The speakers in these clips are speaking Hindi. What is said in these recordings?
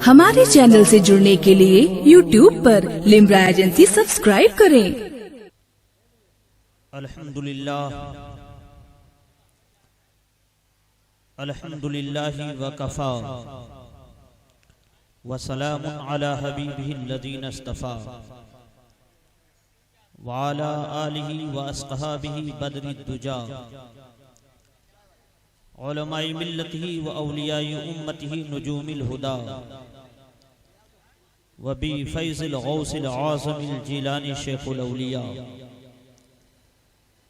हमारे चैनल से जुड़ने के लिए YouTube पर लिम्रा एजेंसी सब्सक्राइब करें। अल्हम्दुलिल्लाह व कफ़ा व सलामुन अला हबीबिही अल्लज़ीना इस्तफ़ा व अला आलिही व अस्हाबिही बदरिद्दुजा उलमाए मिल्लतिही व औलियाए उम्मतिही नुजूमिल हुदा व बी फैज़िल गौसिल आज़मिल जिलानी शेखुल औलिया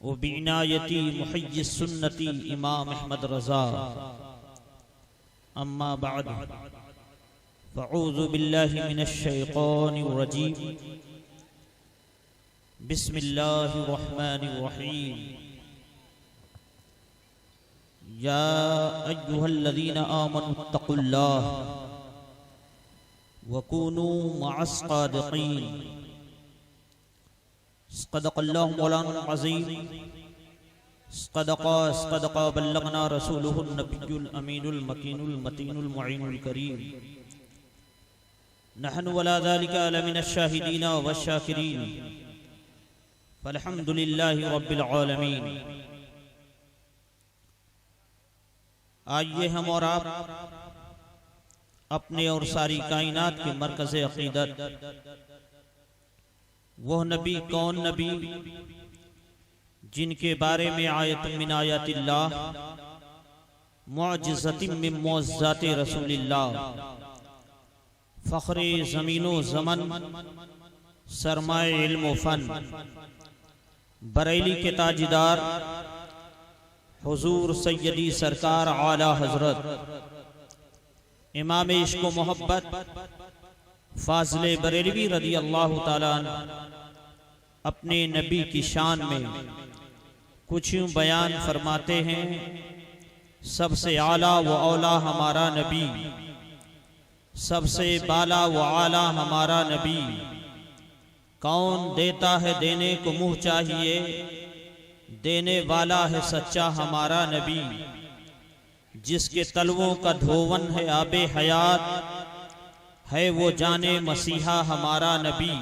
व बिनायती मुहय्यिस सुन्नती इमाम अहमद रज़ा अम्मा बाद फ़अऊज़ु बिल्लाहि मिनश शैतानिर रजीम बिस्मिल्लाहिर रहमानिर रहीम या अय्युहल्लज़ीना आमनुत्तक़ुल्लाह व कूनू मअस सादिक़ीन। सदक़ल्लाहु मौलाना अज़ीम सदक़ा बल्लगना रसूलुहुन नबियुल अमीनुल मकीनुल मतीनुल मुईनुल करीम नहनु वला ज़ालिका लमिनश शाहिदीन वश्शाकिरीन फल्हम्दुलिल्लाहि रब्बिल आलमीन। आइए हम और आप अपने और सारी कायनात के मरकज़ अक़ीदत वह नबी कौन नबी जिनके बारे में आयत मिन आयातिल्लाह मुअज्ज़तिम मिन मुअज्ज़ाति रसूलिल्लाह फ़ख्रे ज़मीनो ज़मन सरमाए इल्म व फ़न बरेली के ताजदार हुजूर सैयदी सरकार आला हजरत इमाम इश्क़ व मोहब्बत फाज़िले बरेलवी रज़ी अल्लाह ताला अपने नबी की शान में कुछ यूँ बयान फरमाते हैं। सबसे आला व औला हमारा नबी, सबसे बाला व आला हमारा नबी। कौन देता है देने को मुँह चाहिए, देने वाला है सच्चा हमारा नबी। जिसके तलवों का धोवन है आबे हयात, है वो जाने मसीहा हमारा नबी।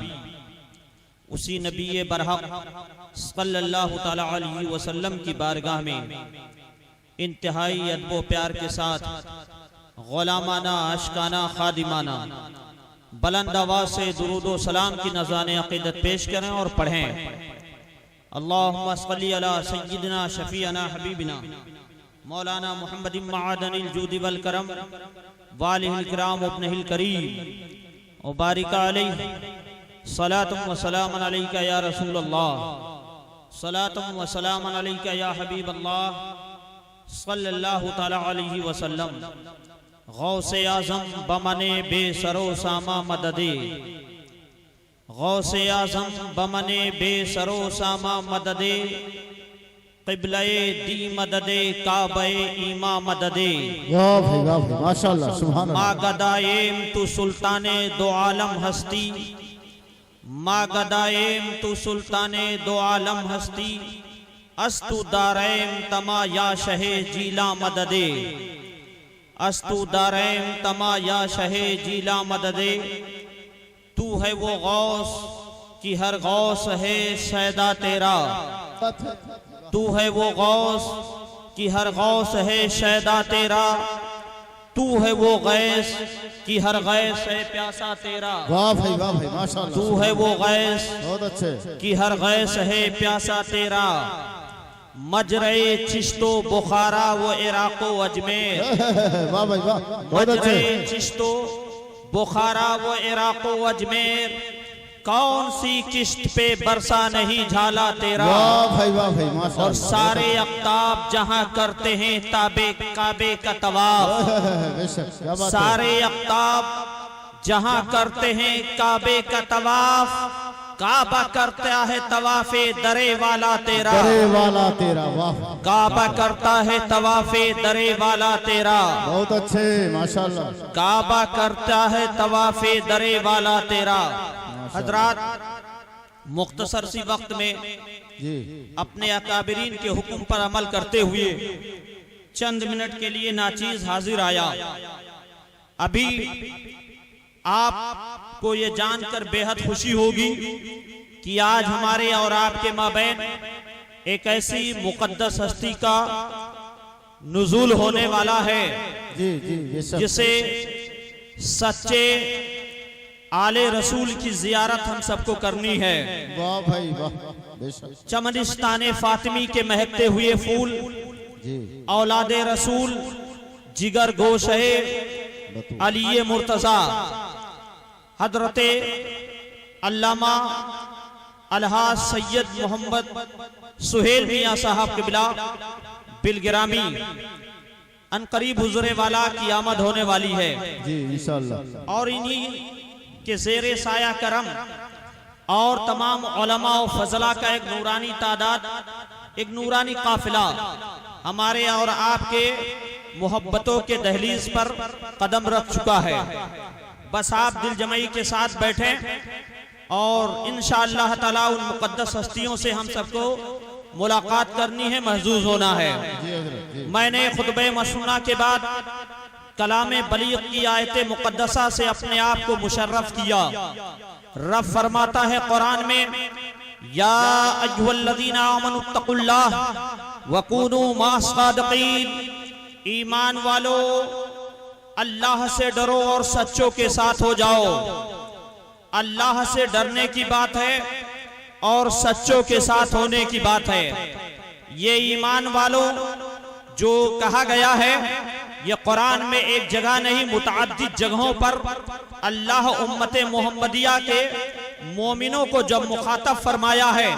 उसी नबी बरहक सल्लल्लाहु तआला अलैहि वसल्लम की बारगाह में इंतहाई अदब व प्यार के साथ ग़ुलामाना आशिकाना खादिमाना बुलंद आवाज़ से दुरूद व सलाम की नज़ाने अक़ीदत पेश करें और पढ़ें। अल्लाहुम्मा सल्लि अला सय्यिदिना शफ़ीअना हबीबिना मौलाना मुहम्मदिन मअदनिल जूदि वल करम वालिहिल किराम इब्निहिल करीम व बारिक अलैहि सलातुम व सलामुन अलैका या रसूल अल्लाह सलातुम व सलामुन अलैका या हबीब अल्लाह सल्लल्लाहु तआला अलैहि वसल्लम। गौसे आज़म बमने बेसरो सामा मददे, गौसे आज़म बमने बेसरो सामा मददे, क़िबले दी मददे काबे ईमा मददे। वाह भाई वाह भाई माशाअल्लाह सुभान अल्लाह। मा गदाएम तू सुल्ताने दो आलम हस्ती, मा गदाएम तू सुल्ताने दो आलम हस्ती। अस्तु दारैम तमा या शहे जीला मददे, अस्तु दारैम तमा या शहे जीला मददे। तू है वो गौस कि हर गौस है सैदा तेरा, तू है वो गौस कि हर गौस है शैदा तेरा। तू है वो गैस कि हर गैस है प्यासा तेरा। वाह भाई माशाअल्लाह। तू है वो गैस बहुत अच्छे कि हर गैस है प्यासा तेरा। मजरे चिश्तो बुखारा वो इराक़ो अजमेर, वाह भाई वाह बहुत अच्छे। मजरे चिश्तो बुखारा वो इराक़ो अजमेर। कौन सी किश्त पे बरसा नहीं झाला तेरा। वाह भाई माशाअल्लाह। और सारे अफ्ताब जहां करते हैं ताबे काबे का तवाफ, बेशक क्या बात है। सारे अफ्ताब जहां करते हैं काबे का तवाफ। काबा करता है तवाफे दरे वाला तेरा, दरे वाला तेरा। वाह काबा करता है तवाफे दरे वाला तेरा। बहुत अच्छे माशाअल्लाह। काबा करता है तवाफे दरे वाला तेरा। हजरात, मुख्तसर सी वक्त में जी अपने अकाबिरीन के हुक्म पर अमल करते हुए चंद मिनट के लिए नाचीज हाजिर आया। अभी आपको ये जानकर बेहद खुशी होगी कि आज हमारे और आपके माबैन एक ऐसी मुकद्दस हस्ती का नुज़ूल होने वाला है जी जी ये सब जिसे सच्चे आले रसूल की जियारत हम सबको करनी है। वाह भाई वाह, बेशक चमनिस्ताने फातिमी के महकते हुए फूल, जी औलादे रसूल, जिगर गोशे अली मुर्तजा, हजरते अल्लामा अलहाज सैयद मोहम्मद सुहेल मियाँ साहब क़िबला बिलगिरामी अनकरीब हुज़ूरे वाला की आमद होने वाली है जी इंशाअल्लाह। और इन्हीं के ज़ेरे साया करम और तमाम उलमा और फजला का एक नूरानी तादाद, एक नूरानी काफिला हमारे और आपके मोहब्बतों के दहलीज पर कदम रख चुका है। बस आप दिल जमई के साथ बैठें और इंशाअल्लाह ताला उन मुकद्दस हस्तियों से हम सबको मुलाकात करनी है, महजूज होना है। जी हजरत जी मैंने खुतबे मशरूना के बाद कलामे बलीग की आयत मुकद्दसा से अपने आप को मुशर्रफ किया। रब फरमाता है कुरान में, या अय्युहल्लज़ीना आमनुत्तकुल्लाह वकूनू मास्सादिकीन, ईमान वालो अल्लाह से डरो और सच्चों के साथ हो जाओ। अल्लाह से डरने की बात है और सच्चों के साथ होने की बात है। ये ईमान वालों जो कहा गया है, ये कुरान में एक जगह नहीं, मुतअद्दिद जगहों पर अल्लाह उम्मते मोहम्मदिया के मोमिनों को जब मुखातब फरमाया है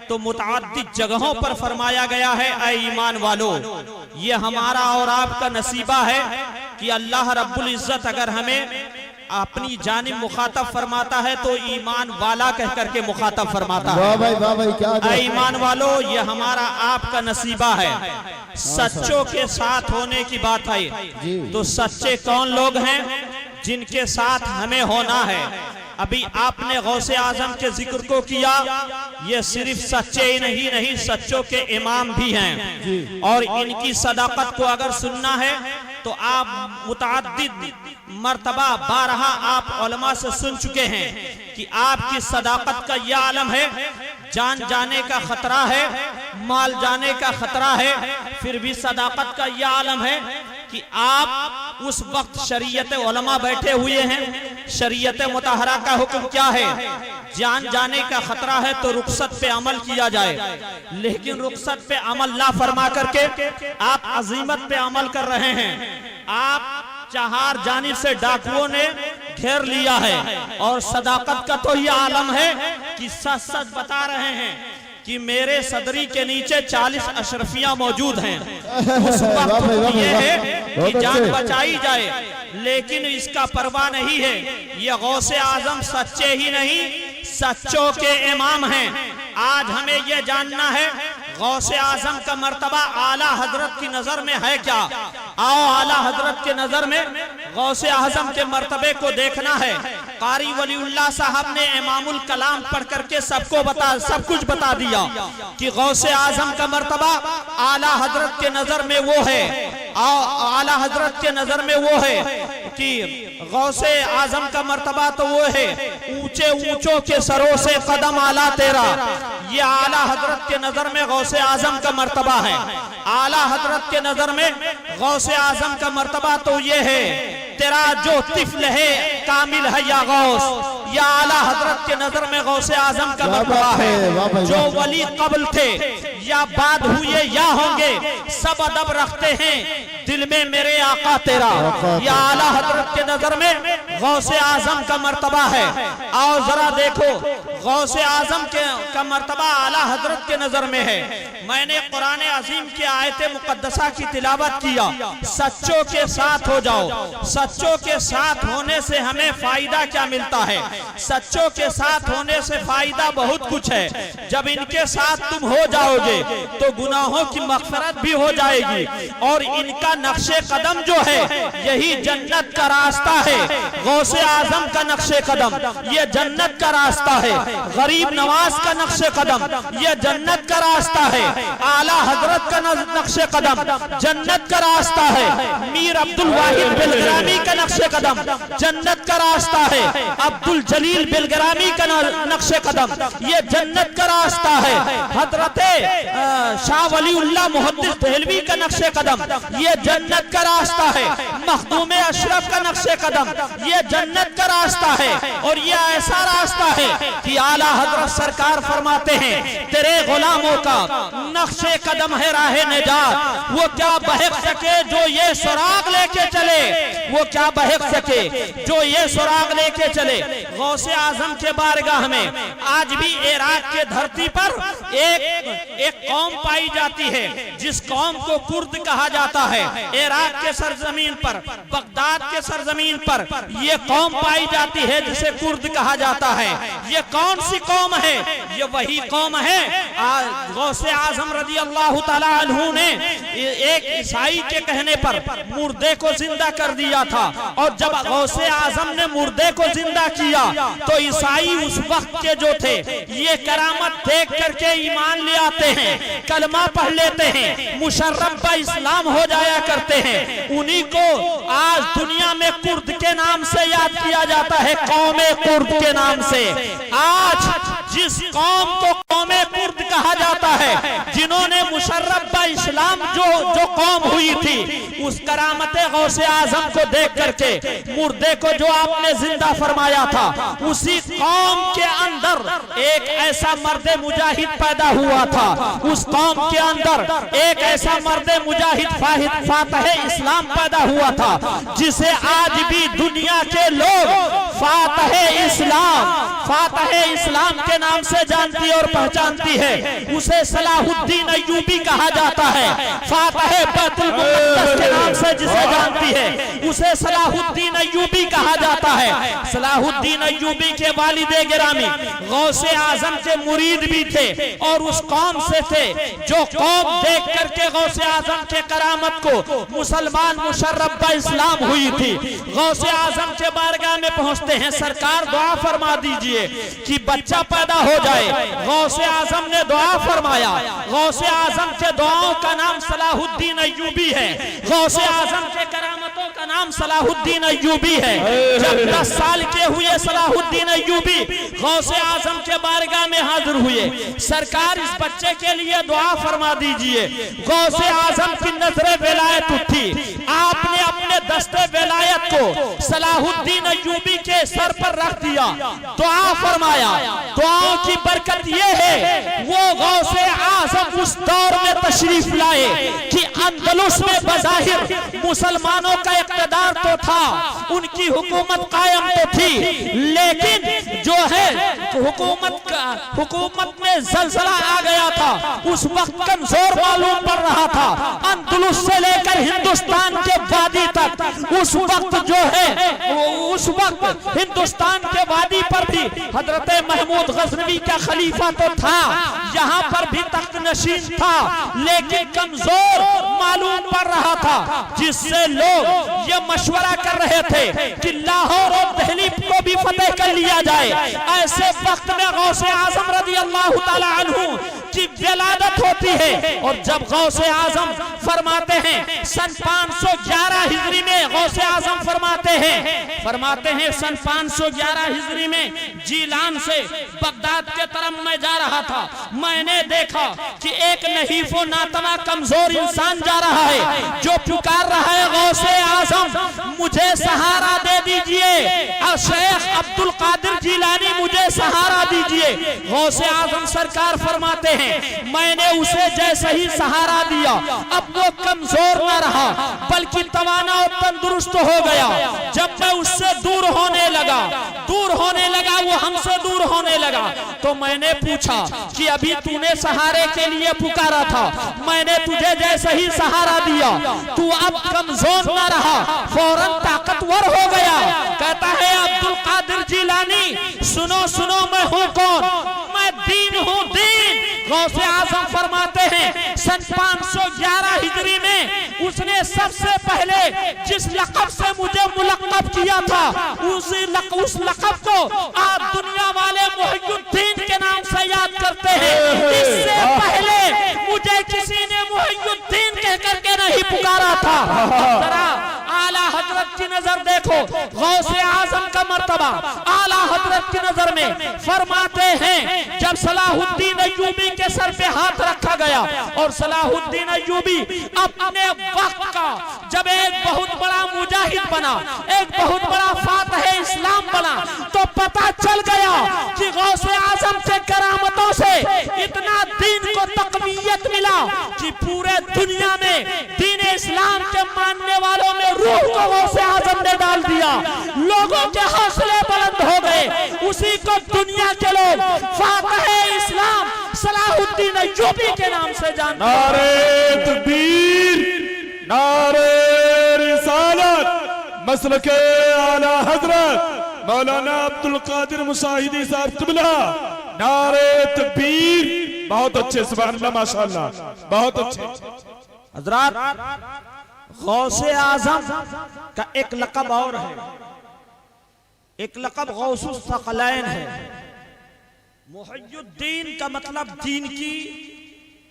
तो मुतअद्दिद जगहों पर फरमाया गया है, ऐ ईमान वालों, ये हमारा और आपका नसीबा है कि अल्लाह रब्बुल इज्जत अगर हमें अपनी जानिब मुखातब फरमाता है तो ईमान वाला कह करके मुखातब फरमाता है। वाह भाई क्या ऐ ईमान वालों, ये हमारा आपका नसीबा है। सच्चों के साथ होने की बात है। तो सच्चे कौन लोग हैं जिनके साथ हमें होना है? अभी आपने गौसे आजम के जिक्र को किया, ये सिर्फ सच्चे ही नहीं सच्चों के इमाम भी हैं। और इनकी सदाकत को अगर सुनना है तो आप मुतअद्दिद मर्तबा बारहा आप उलमा से सुन चुके हैं कि आपकी सदाकत का यह आलम है, जान जाने का खतरा है, माल जाने का खतरा है, फिर भी सदाकत का यह आलम है कि आप उस वक्त शरीयत उलमा बैठे हुए हैं। शरीयत मुतहरा का हुक्म क्या है? जान जाने का खतरा है तो रुखसत पे अमल किया जाए, लेकिन रुखसत पे अमल ना फरमा करके आप अजीमत पे अमल कर रहे हैं। आप चार जानिब से डाकुओं ने घेर लिया है और सदाकत का तो यह आलम है कि सच सच बता रहे हैं कि मेरे सदरी के नीचे 40 अशरफियां मौजूद हैं। उस वक्त ये है कि जान बचाई जाए, लेकिन इसका परवाह नहीं है। ये गौसे आजम सच्चे ही नहीं सच्चों के इमाम हैं। आज हमें यह जानना है गौसे आजम का मर्तबा आला हजरत की नजर में है क्या? आओ आला हजरत के नजर में गौसे आजम के मर्तबे को देखना है। कारी वलीउल्लाह साहब ने इमामुल कलाम पढ़ करके सबको सब कुछ बता दिया कि गौसे आजम का मर्तबा आला हजरत के नजर में वो है। आला हजरत के नजर में वो है कि गौसे आजम का मर्तबा तो वो है, ऊंचे ऊंचों के सरों से कदम आला तेरा। ये आला हजरत के नजर में गौसे आजम का मर्तबा है। आला हजरत के नजर में गौसे आजम का मर्तबा तो ये है, तेरा जो तिफल है कामिल है या गौस। या आला हजरत के नजर में गौसे आजम का मर्तबा है, जो वली कबल थे या बाद हुए या होंगे, सब अदब रखते हैं दिल में मेरे आका तेरा। या आला हजरत के नजर में गौसे आजम का मर्तबा है। आओ जरा देखो गौसे आजम का मर्तबा आला हजरत के नजर में है। मैंने कुरान अजीम की आयत मुकद्दसा की तिलावत किया, सच्चों के साथ हो जाओ। सच्चों के साथ होने से हमें फायदा क्या मिलता है? सच्चों के साथ होने से फायदा बहुत कुछ है। जब इनके साथ तुम हो जाओगे जाओगे तो गुनाहों की मग़फ़िरत भी हो जाएगी। और इनका नक्शे कदम जो है यही जन्नत का रास्ता है। गौसे आजम का नक्शे कदम ये जन्नत का रास्ता है। गरीब नवाज का नक्शे कदम ये जन्नत का रास्ता है। आला हजरत का नक्शे कदम जन्नत का रास्ता है। मीर अब्दुल वाहिद बिलग्रामी का नक्शे कदम जन्नत का रास्ता है। अब्दुल जलील बिलग्रामी का नक्शे कदम ये जन्नत का रास्ता है। हजरत शाह वलीउल्लाह मुहद्दिस देहलवी का नक्शे कदम ये जन्नत का रास्ता है। मखदूम अशरफ का नक्शे कदम ये जन्नत का रास्ता है। और ये ऐसा रास्ता है कि आला हजरत सरकार फरमाते हैं तेरे गुलामों का नक्शे कदम है राह निजात। वो क्या बहक सके जो ये सुराग लेके चले, वो क्या बहक सके जो ये सुराग लेके चले। गौसे आजम के बारगाह में आज भी इराक के धरती पर एक कौम पाई जाती है जिस कौम को कुर्द कहा जाता है। इराक के सरजमीन पर, बगदाद के सरजमीन पर ये कौम पाई जाती है जिसे कुर्द कहा जाता है। ये कौन सी कौम है? ये वही कौम है गौसे आजम रजी अल्लाह ताला अन्हु ने एक ईसाई के कहने पर मुर्दे को जिंदा कर दिया था। और जब गौसे आजम ने मुर्दे को जिंदा किया तो ईसाई उस वक्त के जो थे ये करामत देख करके ईमान ले आते हैं, कलमा पढ़ लेते हैं, मुशर्रफ बा इस्लाम हो जाया करते हैं। उन्हीं को आज दुनिया में कुर्द के नाम से याद किया जाता है, कौमे कुर्द के नाम से। आज जिस कौम को कौमे कुर्द कहा जाता है, जिन्होंने मुशर्रफ बा इस्लाम जो कौम हुई थी उस करामत गौसे आजम को देख करके मुर्दे को जो आपने जिंदा फरमाया था, उसी कौम के अंदर एक ऐसा मर्दे मुजाहिद पैदा हुआ था। उस कौम के अंदर एक ऐसा मर्दे मुजाहिद फातह इस्लाम पैदा हुआ था जिसे आज भी दुनिया के लोग फातह इस्लाम के नाम से जानती और पहचानती है। उसे सलाहुद्दीन अय्यूबी कहा जाता है। फातह बैतुल मुक़द्दस के नाम से जिसे जानती है उसे सलाहुद्दीन अय्यूबी कहा जाता है। सलाहुद्दीन अय्यूबी के वालिदे गिरामी गौसे आजम के मुरीद भी थे और उस कौम से थे जो कौम देख करके गौसे आजम के करामत को मुसलमान मुशर्रफ बा इस्लाम हुई थी। गौसे आजम के बारगाह में पहुंचते हैं, सरकार दुआ फरमा दीजिए कि बच्चा पैदा हो जाए। गौसे आजम ने दुआ फरमाया। गौसे आजम के दुआओं का नाम सलाहुद्दीन अय्यूबी है। गौसे आजम के करामतों का नाम सलाहुद्दीन अय्यूबी है। जब 10 साल के हुए सलाहुद्दीन अय्यूबी गौसे आजम के बारगाह में हाजिर हुए, सरकार इस बच्चे के लिए दुआ फरमा दीजिए। गौसे आजम की नजरे विलायत उठी, आपने अपने दस्ते विलायत को सलाहुद्दीन अय्यूबी के सर पर रख दिया, दुआ फरमाया। दुआओं की बरकत ये है वो गौसे आजम उस दौर में तशरीफ लाए कि अंदलुस में बज़ाहिर मुसलमानों का इक़्तिदार तो था, उनकी हुकूमत कायम तो थी, लेकिन जो है हुकूमत में ज़लज़ला आ गया था। उस वक्त कमजोर मालूम पड़ रहा था। अंदलुस से लेकर हिंदुस्तान के वादी तक उस वक्त जो है उस वक्त हिंदुस्तान के वादी पर भी हजरत महमूद गजनवी का खलीफा तो था, यहाँ पर भी तख्त नशीन था, लेकिन कमजोर मालूम पड़ रहा था, जिससे लोग ये मशवरा कर रहे थे कि लाहौर और दिल्ली को भी फतेह कर लिया जाए। ऐसे वक्त में गौसे आजम रज़ी अल्लाह ताला अन्हु की विलादत होती है। और जब गौसे आजम फरमाते हैं सन 511 हिजरी में गौसे आजम फरमाते हैं सन 511 हिजरी में जीलान से बगदाद के तरफ मैं जा रहा था, मैंने देखा कि एक नहीफो नातवा कमजोर इंसान जा रहा है जो पुकार रहा है गौसे आजम मुझे सहारा दे दीजिए, और शेख अब्दुल कादिर जिलानी मुझे सहारा दीजिए। गौसे आजम सरकार फरमाते हैं मैंने उसे जैसे ही सहारा दिया अब वो कमजोर न रहा बल्कि तवाना और तंदुरुस्त हो गया। जब मैं उससे दूर होने लगा वो हमसे दूर होने लगा, तो मैंने पूछा कि अभी तूने सहारे के लिए पुकारा था, मैंने तुझे जैसे ही सहारा दिया तू अब कमजोर न रहा, फौरन ताकतवर हो गया। कहता है अब्दुल कादिर जिलानी सुनो मैं हूँ कौन? मैं दीन हूँ, दीन गौसे आजम फरमाते हैं सन 511 हिजरी में उसने सबसे पहले जिस लक़ब से मुझे मुलक़्क़ब किया था उस लक़ब को आज दुनिया वाले मुहियुद्दीन के नाम से याद करते हैं। इससे पहले मुझे किसी ने मुहियुद्दीन कह करके नहीं पुकारा था। जरा आला हजरत की नजर देखो, गौसे आजम का मर्तबा आला हजरत की नजर में फरमाते हैं जब सलाहुद्दीन अय्यूबी के सर पे हाथ रखा गया और सलाहुद्दीन अय्यूबी अपने वक्त का जब एक बहुत बड़ा मुजाहिद बना, एक बहुत बड़ा फातह इस्लाम बना, तो पता चल गया कि गौसे आजम के करामतों से इतना दीन को तकवीयत मिला कि पूरे दुनिया में दीन इस्लाम के मानने वालों में रूह को गौसे आजम ने डाल दिया। लोगों के हौसले बुलंद हो गए। उसी को दुनिया के लोग फातह इस्लाम सलाहुद्दीन अय्यूबी के नाम से जानते हैं। नारे तकबीर, नारे रिसालत, मसलके आला हजरत मौलाना अब्दुल कादिर मुसाहिदी साहब क़िबला, नारे तकबीर। बहुत अच्छे, सुभान अल्लाह, माशाअल्लाह, बहुत अच्छे। हजरात, गौसे आजम का एक लक़ब और है, एक लक़ब गौसुस सकलैन है। मुहियुद्दीन का मतलब दीन की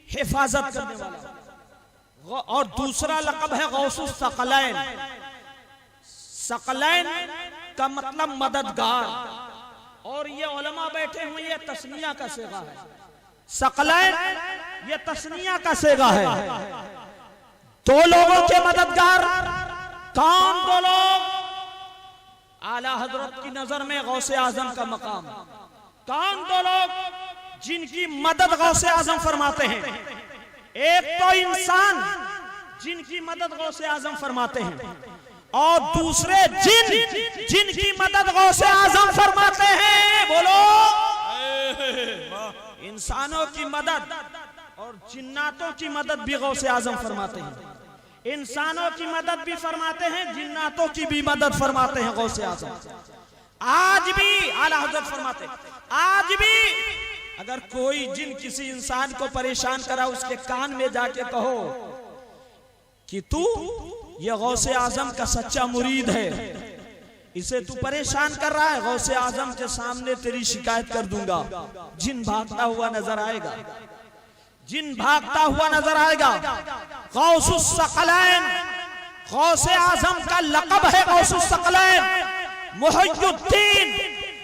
हिफाजत करने वाला, और दूसरा लक़ब है गौसुस सकलैन। सकलैन का मतलब मददगार, और ये उलमा बैठे हुए ये तस्निया का सेगा है। सकलैन ये तस्निया का सेगा है। दो लोगों के मददगार कौन? दो लोग आला हजरत की नजर में गौसे आजम का मकाम। कौन दो लोग जिनकी मदद गौसे आजम फरमाते हैं? एक तो इंसान जिनकी मदद गौसे आजम फरमाते हैं, और दूसरे जिनकी मदद गौसे आजम फरमाते हैं। बोलो, इंसानों की मदद और जिन्नातों की मदद भी गौसे आजम फरमाते हैं। इंसानों की मदद भी फरमाते हैं, जिन्नातों की भी मदद फरमाते हैं गौसे आजम। आज भी आला हजरत फरमाते, आज भी अगर कोई जिन किसी इंसान को परेशान करा, उसके कान में जाके कहो कि तू ये गौसे आजम का सच्चा मुरीद है, इसे तू परेशान कर रहा है, गौसे आजम के सामने तेरी शिकायत कर दूंगा। जिन भागता हुआ नजर आएगा, जिन भागता हुआ नजर आएगा। गौसुस सकलैन, गौसे आजम का लक़ब है गौसुस सकलैन। मुहियुद्दीन,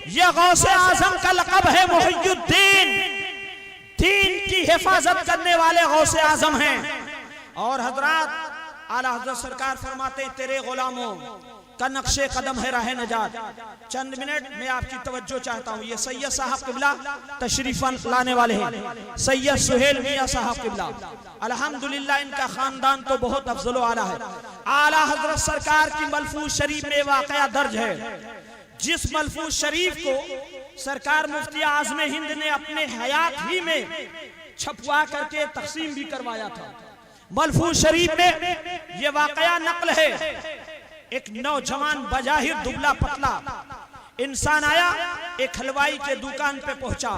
ये गौसे आजम का लक़ब है मुहियुद्दीन। दीन की हिफाजत करने वाले गौसे आजम हैं। और हजरात, आला हजरत सरकार फरमाते हैं तेरे गुलामों का नक्शे कदम है राह नजात। चंद मिनट में आपकी तवज्जो चाहता हूँ। ये सैयद साहब क़िबला तशरीफ लाने वाले हैं, सैयद सुहेल मियां साहब क़िबला। अल्हम्दुलिल्लाह इनका खानदान तो बहुत अफजल आला है। आला हजरत सरकार की मलफूज शरीफ में वाक़या दर्ज है, जिस मलफूज शरीफ को सरकार मुफ्ती आज़म हिंद ने अपने हयात ही में छपवा करके तकसीम भी करवाया था। मलफूज शरीफ में ये वाक़या नकल है। एक नौजवान बजाहिर दुबला पतला इंसान आया, एक हलवाई के दुकान पे पहुंचा,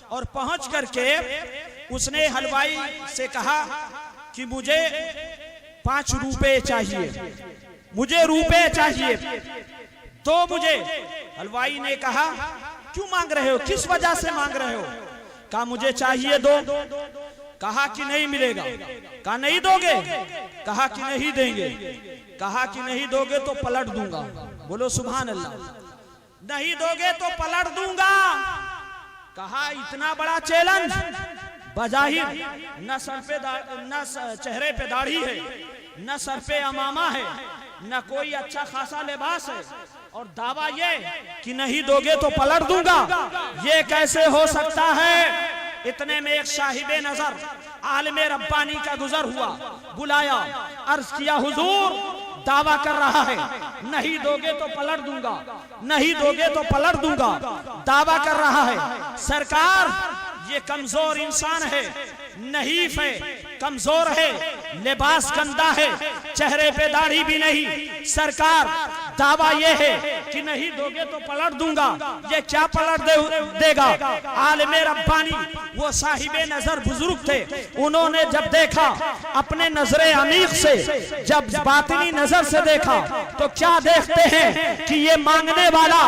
और पहुंच करके उसने हलवाई से कहा कि मुझे 5 रुपए चाहिए, मुझे रुपए चाहिए, तो मुझे। हलवाई ने कहा क्यों मांग रहे हो, किस वजह से मांग रहे हो? कहा मुझे चाहिए, दो। कहा कि नहीं मिलेगा। कहा नहीं दोगे? कहा कि नहीं देंगे। कहा कि नहीं दोगे तो पलट दूंगा। बोलो सुभान अल्लाह। नहीं दोगे तो पलट दूंगा। कहा इतना बड़ा चैलेंज? बजाहिर न सर पे न चेहरे पे दाढ़ी है, न सर पे अमामा है, न कोई अच्छा खासा लिबास है, और दावा ये कि नहीं दोगे तो पलट दूंगा। ये कैसे हो सकता है? इतने में एक साहिबे नजर आलिम रब्बानी का गुजर हुआ, बुलाया, अर्ज किया हुजूर दावा कर रहा है नहीं दोगे तो पलट दूंगा, नहीं दोगे तो पलट दूंगा, दावा कर रहा है। सरकार ये कमजोर इंसान है, नहीफ है, कमजोर है, लिबास गंदा है, चेहरे पे दाढ़ी भी नहीं। सरकार दावा ये है कि नहीं दोगे तो पलट दूंगा। ये क्या पलट देगा? आलिमे रब्बानी, वो साहिबे नजर बुजुर्ग थे, उन्होंने जब देखा अपने नजरे अमीक से, जब बातिनी नजर से देखा तो क्या देखते हैं कि ये मांगने वाला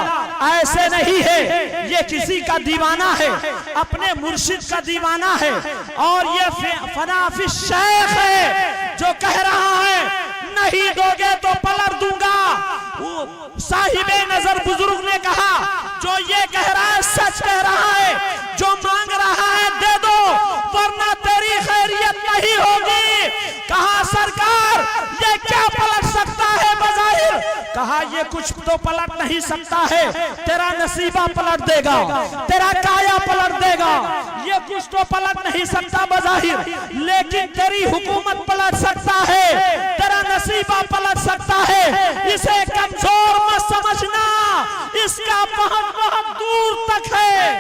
ऐसे नहीं है, ये किसी का दीवाना है, अपने मुर्शिद का दीवाना है। और ये फनाफी शेख है जो कह रहा है नहीं दोगे तो पलट दूंगा। साहिबे नजर बुजुर्ग ने कहा जो ये कह रहा है सच कह रहा है, जो मांग रहा है दे दो वरना तेरी खैरियत नहीं होगी। कहा सरकार ये क्या पलट सकता है बज़ाहिर? कहा ये कुछ तो पलट नहीं सकता है, तेरा नसीबा पलट देगा, तेरा काया पलट देगा। ये कुछ तो पलट नहीं सकता बज़ाहिर, लेकिन तेरी हुकूमत पलट सकता है, तेरा नसीबा पलट सकता है। इसे कमजोर मत समझना, इसका पहुंच बहुत दूर तक है।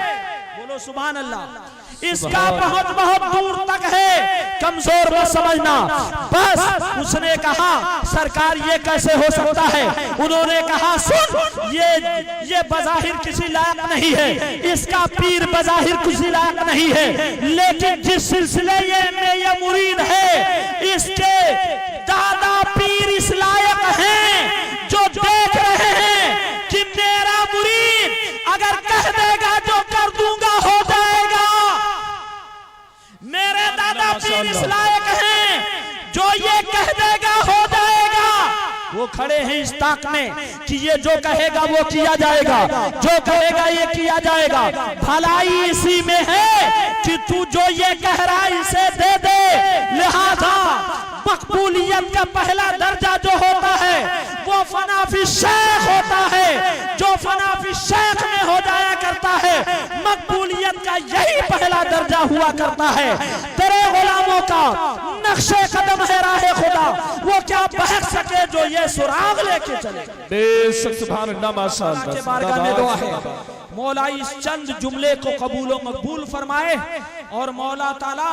बोलो सुभान अल्लाह। इसका पहुंच बहुत दूर तक है, कमजोर मत समझना। बस उसने कहा सरकार ये कैसे हो सकता है? उन्होंने कहा सुन, ये बज़ाहिर किसी लायक नहीं है, इसका पीर बज़ाहिर किसी लायक नहीं है, लेकिन जिस सिलसिले में ये मुरीद है इसके दादा पीर इस लायक हैं जो देख रहे हैं कि मेरा मुरीद अगर कह देगा जो कर दूंगा हो जाएगा। मेरे दादा पीर इस लायक हैं जो ये कह देगा हो जाएगा। वो खड़े हैं इस ताक में कि ये जो कहेगा वो किया जाएगा, जो कहेगा ये किया जाएगा। भलाई इसी में है कि तू जो ये कह रहा है इसे दे दे। लिहाजा मकबूलियत का पहला दर्जा जो होता है वो फनाफी शेख होता है, जो फनाफी शेख में हो जाया करता है। मकबूलियत का यही पहला दर्जा हुआ करता है। तेरे गुलामों का नक्शे कदम है राहे खुदा, वो क्या बहक सके जो ये सुराग लेके चले। बेशक सुभान अल्लाह माशाअल्लाह। के बारगाह में दुआ है मौला इस चंद जुमले को कबूल व मकबूल फरमाए और मौला ताला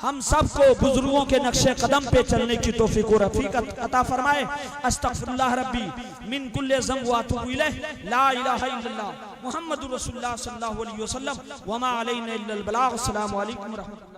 हम सबको बुजुर्गों के नक्शे कदम पे चलने की तौफीक और रफीकत अता फरमाए। अस्तगफिरुल्लाह रब्बी मिन कुल्li ज़ंब व अतूबु इलैह। ला इलाहा इल्लल्लाह मुहम्मदुर रसूलुल्लाह सल्लल्लाहु अलैहि वसल्लम व मा अलैना इल्लल बलाग। अस्सलामु अलैकुम व रहमतुल्लाह।